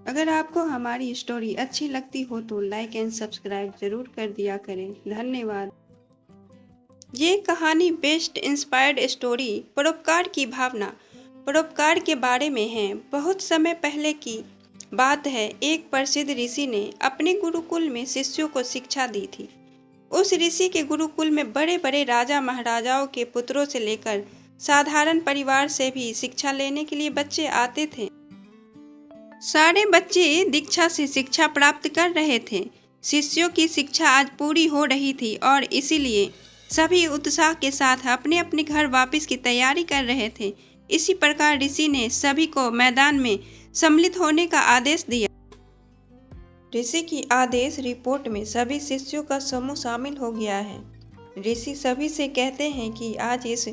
अगर आपको हमारी स्टोरी अच्छी लगती हो तो लाइक एंड सब्सक्राइब जरूर कर दिया करें। धन्यवाद। ये कहानी बेस्ट इंस्पायर्ड स्टोरी परोपकार की भावना परोपकार के बारे में है। बहुत समय पहले की बात है। एक प्रसिद्ध ऋषि ने अपने गुरुकुल में शिष्यों को शिक्षा दी थी। उस ऋषि के गुरुकुल में बड़े बड़े राजा महाराजाओं के पुत्रों से लेकर साधारण परिवार से भी शिक्षा लेने के लिए बच्चे आते थे। सारे बच्चे दीक्षा से शिक्षा प्राप्त कर रहे थे। शिष्यों की शिक्षा आज पूरी हो रही थी और इसीलिए सभी उत्साह के साथ अपने अपने घर वापस की तैयारी कर रहे थे। इसी प्रकार ऋषि ने सभी को मैदान में सम्मिलित होने का आदेश दिया। ऋषि की आदेश रिपोर्ट में सभी शिष्यों का समूह शामिल हो गया है। ऋषि सभी से कहते हैं कि आज इस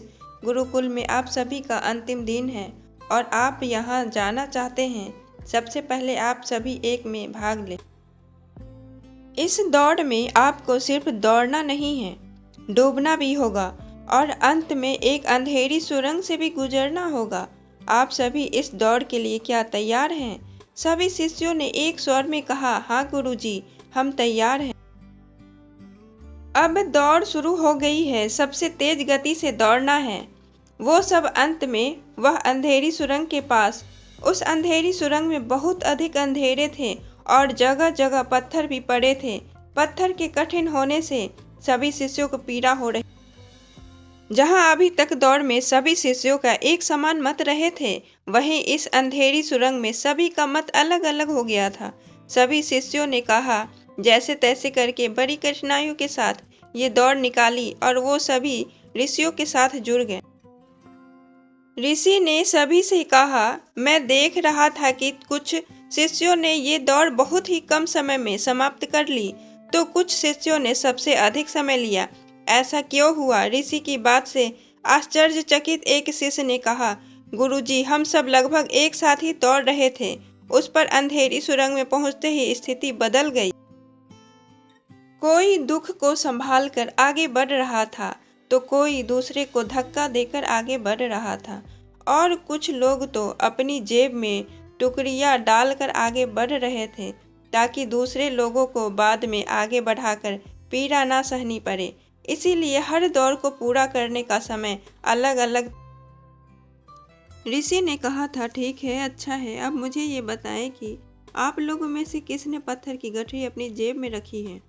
गुरुकुल में आप सभी का अंतिम दिन है और आप यहाँ जाना चाहते हैं। सबसे पहले आप सभी एक में भाग लें। इस दौड़ में आपको सिर्फ दौड़ना नहीं है, डूबना भी होगा और अंत में एक अंधेरी सुरंग से भी गुजरना होगा। आप सभी इस दौड़ के लिए क्या तैयार हैं? सभी शिष्यों ने एक स्वर में कहा, हाँ गुरुजी, हम तैयार हैं। अब दौड़ शुरू हो गई है। सबसे तेज गति से दौड़ना है। वो सब अंत में वह अंधेरी सुरंग के पास। उस अंधेरी सुरंग में बहुत अधिक अंधेरे थे और जगह जगह पत्थर भी पड़े थे। पत्थर के कठिन होने से सभी शिष्यों को पीड़ा हो रही। जहां अभी तक दौड़ में सभी शिष्यों का एक समान मत रहे थे, वहीं इस अंधेरी सुरंग में सभी का मत अलग अलग हो गया था। सभी शिष्यों ने कहा, जैसे तैसे करके बड़ी कठिनाइयों के साथ ये दौड़ निकाली और वो सभी ऋषियों के साथ जुड़ गए। ऋषि ने सभी से कहा, मैं देख रहा था कि कुछ शिष्यों ने ये दौड़ बहुत ही कम समय में समाप्त कर ली, तो कुछ शिष्यों ने सबसे अधिक समय लिया। ऐसा क्यों हुआ? ऋषि की बात से आश्चर्यचकित एक शिष्य ने कहा, गुरुजी, हम सब लगभग एक साथ ही दौड़ रहे थे। उस पर अंधेरी सुरंग में पहुंचते ही स्थिति बदल गई। कोई दुख को संभाल कर आगे बढ़ रहा था तो कोई दूसरे को धक्का देकर आगे बढ़ रहा था और कुछ लोग तो अपनी जेब में टुकड़ियां डालकर आगे बढ़ रहे थे ताकि दूसरे लोगों को बाद में आगे बढ़ाकर पीड़ा ना सहनी पड़े। इसीलिए हर दौड़ को पूरा करने का समय अलग अलग। ऋषि ने कहा था, ठीक है, अच्छा है। अब मुझे ये बताएं कि आप लोगों में से किसने पत्थर की गठरी अपनी जेब में रखी है।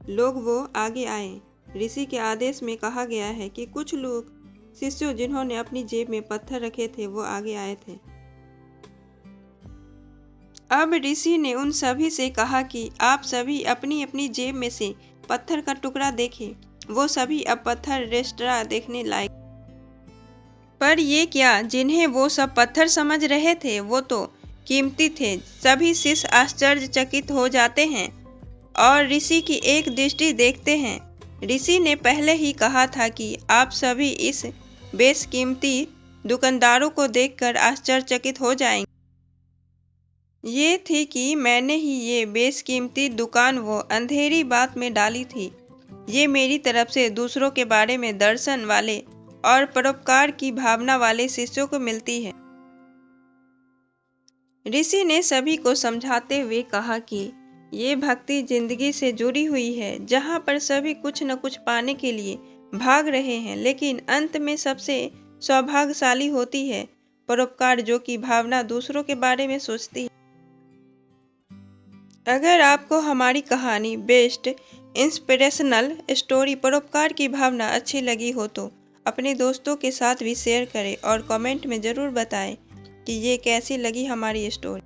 लोग वो आगे आए। ऋषि के आदेश में कहा गया है कि कुछ लोग शिष्यों जिन्होंने अपनी जेब में पत्थर रखे थे वो आगे आए थे। अब ऋषि ने उन सभी से कहा कि आप सभी अपनी अपनी जेब में से पत्थर का टुकड़ा देखें। वो सभी अब पत्थर रेस्टरा देखने लायक। पर ये क्या, जिन्हें वो सब पत्थर समझ रहे थे वो तो कीमती थे। सभी शिष्य आश्चर्यचकित हो जाते हैं और ऋषि की एक दृष्टि देखते हैं। ऋषि ने पहले ही कहा था कि आप सभी इस बेशकीमती दुकानदारों को देखकर आश्चर्यचकित हो जाएंगे। ये थी कि मैंने ही ये बेशकीमती दुकान वो अंधेरी बात में डाली थी। ये मेरी तरफ से दूसरों के बारे में दर्शन वाले और परोपकार की भावना वाले शिष्यों को मिलती है। ऋषि ने सभी को समझाते हुए कहा कि ये भक्ति जिंदगी से जुड़ी हुई है, जहाँ पर सभी कुछ न कुछ पाने के लिए भाग रहे हैं, लेकिन अंत में सबसे सौभाग्यशाली होती है परोपकार, जो कि भावना दूसरों के बारे में सोचती है। अगर आपको हमारी कहानी बेस्ट इंस्पिरेशनल स्टोरी परोपकार की भावना अच्छी लगी हो तो अपने दोस्तों के साथ भी शेयर करें और कमेंट में ज़रूर बताएं कि ये कैसी लगी हमारी स्टोरी।